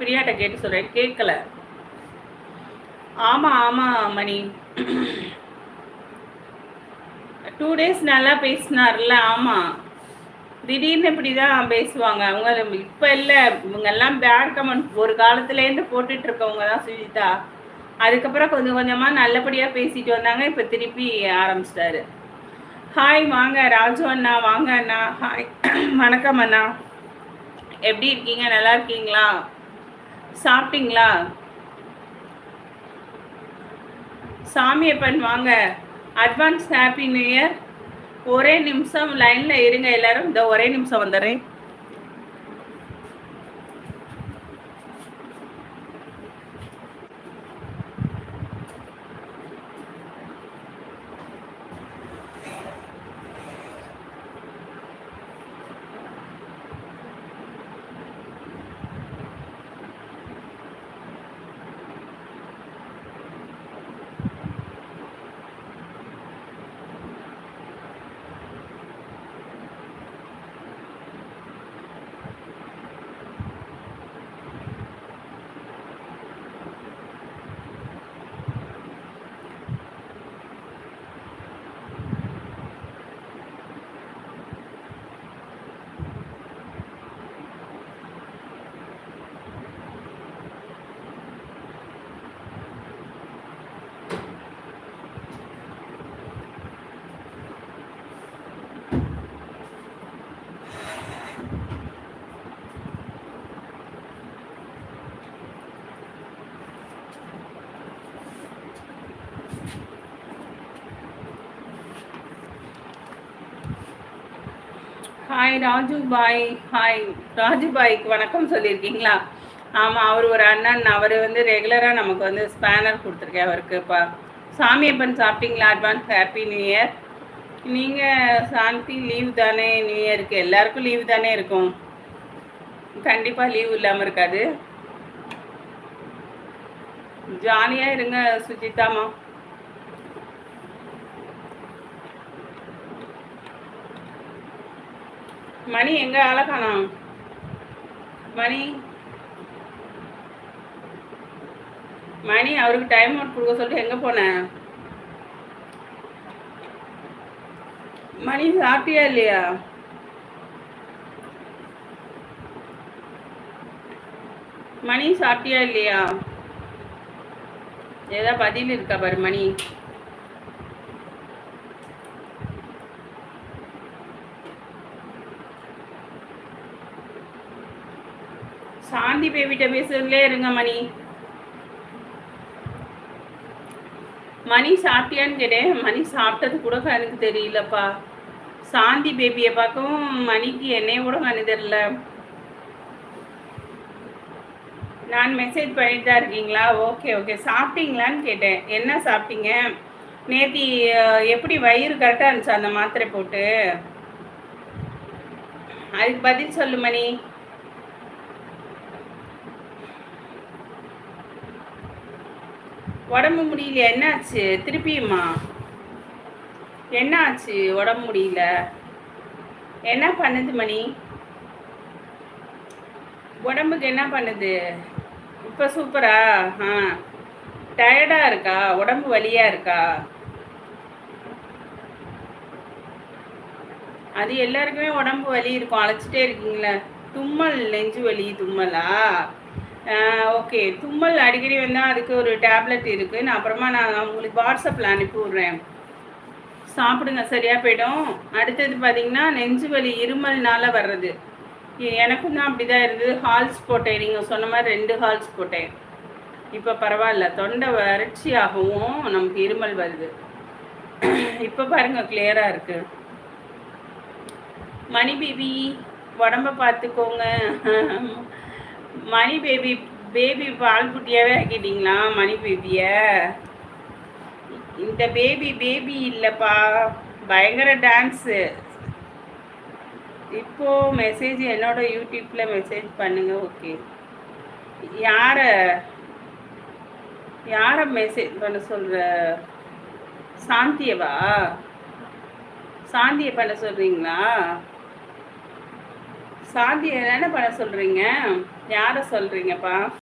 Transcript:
பிரியாட்ட கேட்டு சொல்கிறேன், கேட்கல. ஆமாம் ஆமாம் மணி. 2 டேஸ் நல்லா பேசினார்ல. ஆமாம், திடீர்னு இப்படி தான் பேசுவாங்க அவங்க. இப்போ இல்லை, இவங்கெல்லாம் பேட் கமெண்ட் ஒரு காலத்துலேருந்து போட்டுட்ருக்கவங்க தான் சுஜிதா. அதுக்கப்புறம் கொஞ்சம் கொஞ்சமாக நல்லபடியாக பேசிட்டு வந்தாங்க. இப்போ திருப்பி ஆரம்பிச்சிட்டாரு. ஹாய், வாங்க ராஜு அண்ணா, வாங்க அண்ணா. ஹாய், வணக்கம் அண்ணா. எப்படி இருக்கீங்க? நல்லா இருக்கீங்களா? சாப்பிட்டீங்களா? சாமியப்பன் வாங்க. Advance happy new year. ஒரே நிமிஷம் லைனில் இருங்க எல்லாரும். இந்த ஒரே நிமிஷம் வந்துடுறேன். ஹாய் ராஜு பாய். ஹாய் ராஜு பாய்க்கு வணக்கம் சொல்லியிருக்கீங்களா? ஆமாம், அவர் ஒரு அண்ணன். அவர் வந்து ரெகுலராக நமக்கு வந்து ஸ்பேனர் கொடுத்துருக்கேன் அவருக்கு. இப்போ சாமியப்பன் சாப்பிட்டீங்களா? Advance happy new year. நீங்கள் சாந்தி லீவ் தானே? நியூ இயருக்கு எல்லாருக்கும் லீவ் தானே இருக்கும். கண்டிப்பாக லீவ் இல்லாமல் இருக்காது. ஜாலியாக இருங்க சுஜிதாமா. மணி எங்க அழகானா? மணி மணி அவருக்கு டைம் அவுட் கொடுக்க சொல்லிட்டு எங்கே போனேன்? மணி சாப்பிட்டியா இல்லையா? மணி சாப்பிட்டியா இல்லையா? ஏதா பதில் இருக்கா பாரு மணி. சாந்தி பேபிட்ட பேசுறதுலே இருங்க மணி. மணி சாப்பிட்டியான்னு கேட்டேன். மணி சாப்பிட்டது கூட எனக்கு தெரியலப்பா. சாந்தி பேபியை பார்க்கவும் மணிக்கு என்னைய கூட கண்ணு தெரியல. நான் மெசேஜ் பண்ணிட்டு தான் இருக்கீங்களா? Okay okay. சாப்பிட்டீங்களான்னு கேட்டேன். என்ன சாப்பிட்டீங்க? நேத்தி எப்படி வயிறு கரெக்டாக இருந்துச்சு அந்த மாத்திரை போட்டு? அதுக்கு பதில் சொல்லு மணி. உடம்பு முடியல? என்னாச்சு திருப்பியுமா? என்ன ஆச்சு? உடம்பு முடியல என்ன பண்ணுது மணி? உடம்புக்கு என்ன பண்ணுது இப்போ? சூப்பரா? டயர்டாக இருக்கா? உடம்பு வலியாக இருக்கா? அது எல்லாருக்குமே உடம்பு வலி இருக்கும். அழைச்சிட்டே இருக்கீங்களே. தும்மல், நெஞ்சு வலி தும்மலா? ஓகே. தும்மல் அடிக்கடி வந்தால் அதுக்கு ஒரு டேப்லெட் இருக்குது. நான் அப்புறமா உங்களுக்கு வாட்ஸ்அப்பில் அனுப்பி விட்றேன். சாப்பிடுங்க, சரியாக போயிடும். அடுத்தது பார்த்திங்கன்னா நெஞ்சு வலி இருமல்னால வர்றது. எனக்கும் தான் அப்படி தான் இருந்தது. ஹால்ஸ் போட்டேன், நீங்கள் சொன்ன மாதிரி 2 ஹால்ஸ் போட்டேன். இப்போ பரவாயில்ல. தொண்டை வறட்சியாகவும் நமக்கு இருமல் வருது. இப்போ பாருங்கள், கிளியராக இருக்குது. மணி பேபி உடம்ப பார்த்துக்கோங்க. மணி பேபி பால் குட்டியாகவே ஆக்கிட்டீங்களா மணி பேபியை? இந்த பேபி இல்லைப்பா, பயங்கர டான்ஸு. இப்போது மெசேஜ் என்னோட யூடியூப்பில் மெசேஜ் பண்ணுங்க. ஓகே. யாரை மெசேஜ் பண்ண சொல்கிற? சாந்தியை பண்ண சொல்கிறீங்களா? சாந்தி என்ன பண்ண சொல்றீங்க? யாரை சொல்றீங்கப்பா?